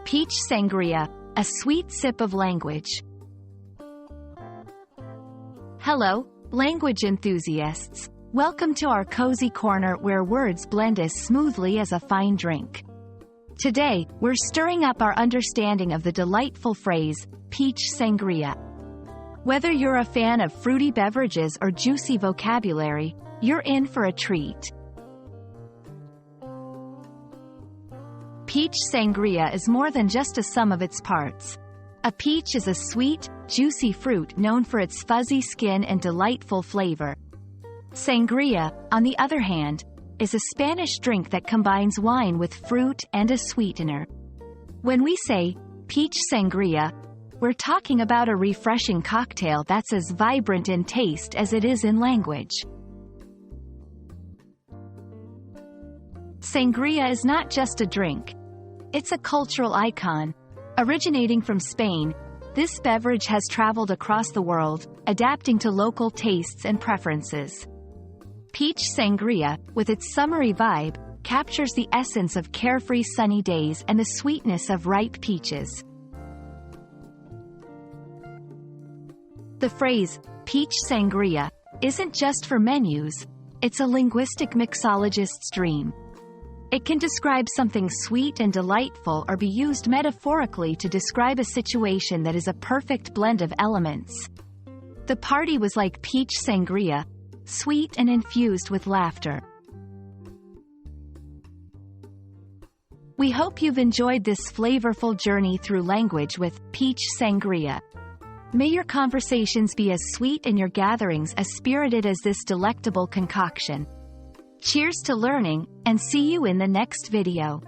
Peach Sangria, a sweet sip of language. Hello, language enthusiasts. Welcome to our cozy corner where words blend as smoothly as a fine drink. Today, we're stirring up our understanding of the delightful phrase, Peach Sangria. Whether you're a fan of fruity beverages or juicy vocabulary, you're in for a treat. Peach Sangria is more than just a sum of its parts. A peach is a sweet, juicy fruit known for its fuzzy skin and delightful flavor. Sangria, on the other hand, is a Spanish drink that combines wine with fruit and a sweetener. When we say, Peach Sangria, we're talking about a refreshing cocktail that's as vibrant in taste as it is in language. Sangria is not just a drink. It's a cultural icon. Originating from Spain, this beverage has traveled across the world, adapting to local tastes and preferences. Peach Sangria, with its summery vibe, captures the essence of carefree sunny days and the sweetness of ripe peaches. The phrase, Peach Sangria, isn't just for menus, it's a linguistic mixologist's dream. It can describe something sweet and delightful or be used metaphorically to describe a situation that is a perfect blend of elements. The party was like peach sangria, sweet and infused with laughter. We hope you've enjoyed this flavorful journey through language with Peach Sangria. May your conversations be as sweet and your gatherings as spirited as this delectable concoction. Cheers to learning, and see you in the next video.